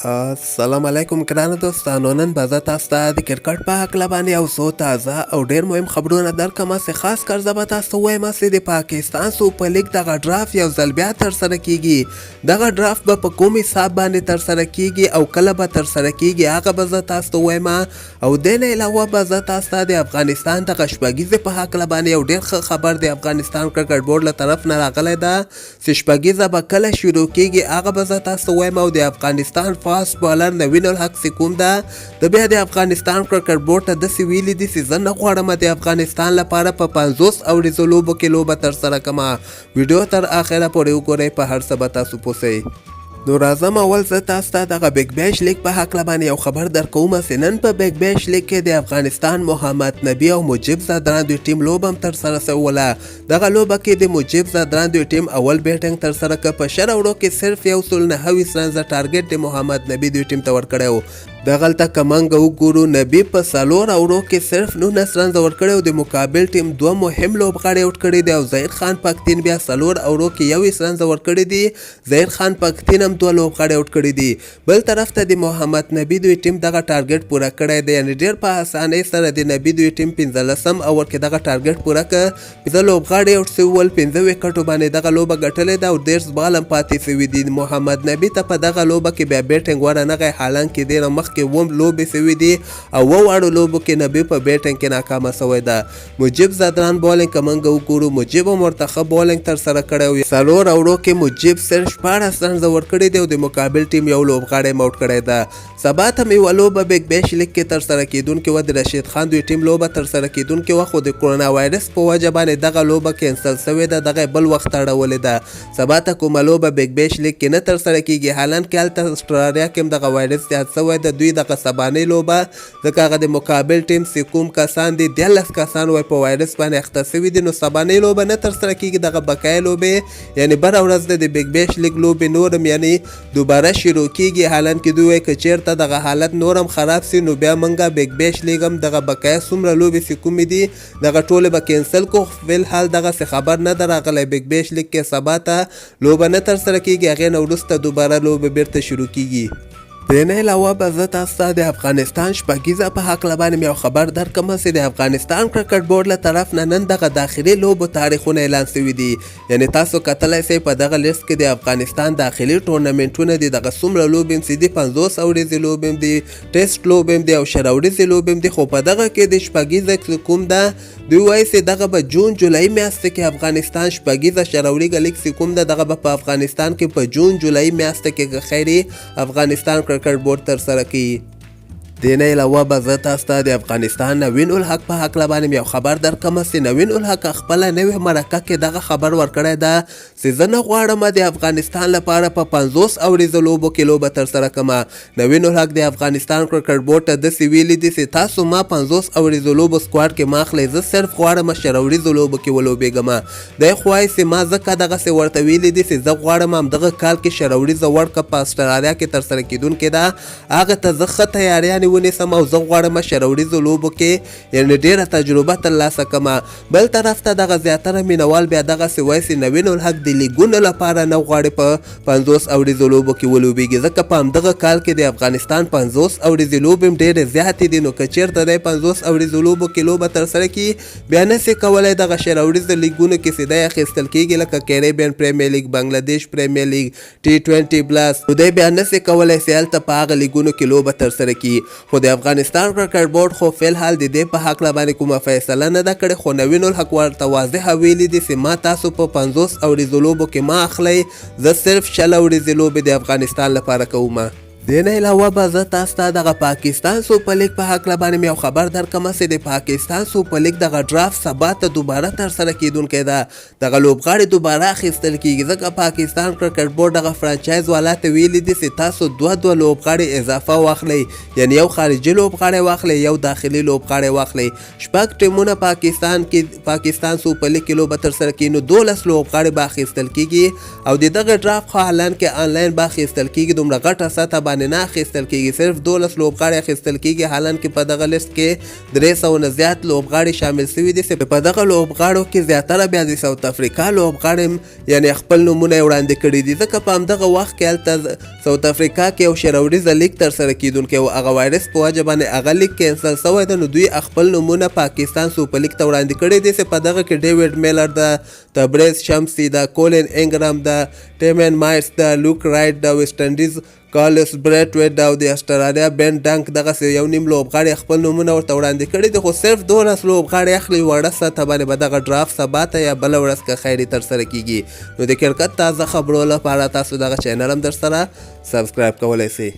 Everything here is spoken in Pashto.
السلام علیکم ګرانو دوستانو، نن به زه تاسو ته د کرکټ په هکله باندې یو څو تازه او ډېر مهم خبرونه درکړم. خاص کر زه به تاسو ته وایم چې د پاکستان سوپر لیګ دغه ډرافت یو ځل بیا ترسره کیږي. دغه ډرافت به په کوم حساب باندې ترسره کیږي او کله به ترسره کیږي هغه به زه تاسو ته وایم. او دې نه علاوه به زه تاسو ته د افغانستان دغه شپږیزې په هکله باندې یو ډېر ښه خبر د افغانستان کرکټ بورډ له طرف نه راغلی ده چې شپږیزه به کله شروع کیږي هغه به زه تاسو ته وایم. او د افغانستان فاست بالر نوین الحق چې کوم ده د بیا د افغانستان کرکټ بورډ ته داسې ویلي دي چې زه نه غواړم د افغانستان لپاره په 50 اوریزو لوبو کې لوبه ترسره کړم. ویډیو تر اخره پورې وګورئ، په هر څه به تاسو پوه شئ. نو راځم اول زه تاسو ته دغه بیگ بیش لیگ په هکله باندې یو خبر درکوم چې نن په بیگ بیش لیگ کې د افغانستان محمد نبی او مجیب زادران دوی ټیم لوبه هم ترسره شوله. دغه لوبه کې د مجیب زادران دوی ټیم اول بیټینګ ترسره کړ. په شل اوورو کې صرف 129 رنز ټارګټ د محمد نبی دوی ټیم ته ورکړی و. دغلته که موږ وګورو نبی په څلور اوورو کې صرف 19 رنز ورکړی و. د مقابل ټیم دوه مهم لوبغاړي آوټ کړي دي او ظهیر خان پښتین بیا څلور اوورو کې 21 رنز ورکړي دي. ظهیر خان پښتین هم دوه لوبغاړي آوټ کړي دي. بل طرف ته د محمد نبی دوی ټیم دغه ټارګټ پوره کړی دی، یعنې ډېر په اسانۍ سره د نبی دوی ټیم 15 اوور کې دغه ټارګټ پوره کړ. 15 لوبغاړي آوټ شوي ول، 15 وکټو باندې دغه لوبه ګټلې ده او 13 بال هم پاتې شوي دي. محمد نبی ته په دغه لوبه کې بیا بیټینګ ورنغی، حالانکې ډېره مخکې وم لوبې شوي دي او واړو لوبو کې نبی په بیټینګ کې ناکامه شوی ده. مجیب زادران بالینګ که موږ وګورو مجیب هم ورته ښه بالینګ ترسره کړی و. څلور اوورو کې مجیب صرف 14 رنز ورکړي دي او د مقابل ټیم یو لوبغاړی موټ کړی ده. سبا ته مې یوه لوبه بیگ بیش لیګ کې ترسره کیدونکې وه، د رشید خان دوی ټیم لوبه ترسره کیدونکې وه، خو د کرونا وایرس په وجه باندې دغه لوبه کینسل شوې ده، دغه بل وخت اړولې ده. سبا ته کومه لوبه بیگ بیش لیګ کې نه ترسره کیږي، حالانکې هلته اسټرالیا کې هم دغه وایرس زیات شوی ده. دوی دغه سبانۍ لوبه ځکه هغه د مقابل ټیم چې کوم کسان دي 13 کسان وایي په وایرس باندې اخته شوي دي، نو سبانۍ لوبه نه ترسره کیږي. دغه بقایي لوبې یعنې بله ورځ د بیگ بیش لیګ لوبې نور هم یعنې دوباره شروع کیږي، حالانکې دوی وایي که چېرته دغه حالت نور هم خراب سي نو بیا موږ بیگ بیش لیګ هم دغه بقایه څومره لوبې چې کومې دي دغه ټولې به کینسل کړو. فلحال دغسې خبر نه ده راغلی. بیگ بیش لیګ کې سبا ته لوبه نه ترسره کیږي، هغې نه وروسته دوباره لوبه بیرته شروع کیږي. دې نه علاوه به زه تاسو ته د افغانستان شپږیزه په هکله باندې یو خبر درکړم چې د افغانستان کرکټ بورډ له طرف نه نن دغه داخلي لوبو تاریخونه اعلان شوي دي. یعنې تاسو کتلی شئ په دغه لیست کې د افغانستان داخلي ټورنمنټونه دي، دغه څومره لوبې هم چې دي 50 اوریزې لوبې هم دي، ټیسټ لوبې هم دي او شل اوریزې لوبې هم دي. خو په دغه کې د شپږیزه کوم ده دوی وایي چې دغه به جون جولای میاشت کې افغانستان شپږیزه شراوړي لیګ چې کوم ده دغه به په افغانستان کې په جون جولای میاشت کې خیري افغانستان کرکټ بورډ ترسره کوي. دې نه علاوه به زه تاسو ته د افغانستان نوین الحق په هکله باندې یو خبر درکړم چې نوین الحق خپله نوې مرکه کې دغه خبر ورکړی ده چې زه نه غواړم د افغانستان لپاره په 50 اوریزو لوبو کې لوبه ترسره کړم. نوین الحق د افغانستان کرکټ بورډ ته داسې ویلي دي چې تاسو ما 50 اوریزو لوبو سکواډ کې ما اخلئ، زه صرف غواړم شل اوریزو لوبو کې ولوبېږم. دی خو وایي چې ما ځکه دغسې ورته ویلي دي چې زه غواړم همدغه کال کې شل اوریزه ورلډ کپ په اسټرالیا کې ترسره کیدونکې ده، هغه ته زه ښه تیاریانې ونیسم او زه غواړم شل اوریزو لوبو کې یعنې ډېره تجربه ترلاسه کړم. بل طرف ته دغه زیاتره مینوال بیا دغسې وایي چې نوین الحق د لیګونو لپاره نه غواړي په 50 اوریزو لوبو کې ولوبېږي، ځکه په همدغه کال کې د افغانستان 50 اوریزې لوبې هم ډېرې زیاتې دي. نو که چېرته دی 50 اوریزو لوبو کې لوبه ترسره کړي بیا نسي کولی دغه شل اوریزو لیګونو کې چې دی اخیستل کېږي لکه کیریبین پریمیر لیګ، بنګلادیش پریمیر لیګ، T20 پلس، نو دی بیا نسي کولی چې هلته په هغه لیګونو کې لوبه ترسره کړي. خو د افغانستان کرکټ بورډ خو فلحال د دې په هکله باندې کومه فیصله نه ده کړې، خو نوین الحق ورته واضحه ویلي دي چې ما تاسو په 50 اوریزو لوبو کې ما اخلئ، زه صرف شل اوریزې لوبې د افغانستان لپاره کوم. دې نه علاوه به زه تاسو ته دغه پاکستان سوپر لیګ په هکله باندې یو خبر درکړم چې د پاکستان سوپر لیګ دغه ډرافت سبا ته دوباره ترسره کیدونکی ده. دغه لوبغاړي دوباره اخیستل کیږي ځکه پاکستان کرکټ بورډ دغه فرانچایز والا ته ویلي دي چې تاسو دوه لوبغاړي اضافه واخلئ، یعنې یو خارجي لوبغاړی واخلئ، یو داخلي لوبغاړی واخلئ. شپږ ټیمونه پاکستان سوپر لیګ کې لوبه ترسره کوي، نو 12 لوبغاړي به اخیستل کیږي او د دغه ډرافت خو حالانکې آنلاین به اخیستل کیږي، دومره غټه سطح باندې نه اخیستل کیږي، صرف 12 لوبغاړي اخیستل کیږي، حالانکه په دغه لیست کې 300 نه زیات لوبغاړي شامل شوي دي چې په دغه لوبغاړو کې زیاتره بیا د ساوث افریقا لوبغاړي یعنی خپل نومونه وړاندې کړي دي، ځکه په همدغه وخت کې هلته ساوث افریقا کې یو شروریزه لیګ ترسره کیدونکی و، هغه وایرس په وجه باندې هغه لیګ کینسل شوی ده، نو دوی خپل نومونه پاکستان سوپر لیګ ته وړاندې کړي دي چې په دغه کې ډیوډ میلر ده، تبریز شمسی ده، کولن انګرام ده، ټیمن مایرز ده، لوک رایټ ده، ویسټ انډیز کارلس بریټ ویټ او د استرالیا بین ډنک دغسې یو نیم لوبغاړي خپل نومونه ورته وړاندې کړي دي، خو صرف 12 لوبغاړي اخلي. وړه سطح باندې به دغه ډرافت سبا ته یا بله ورځ که خیري ترسره کیږي. نو د کرکټ تازه خبرو لپاره تاسو دغه چینل هم در سره سبسکرایب کولی شئ.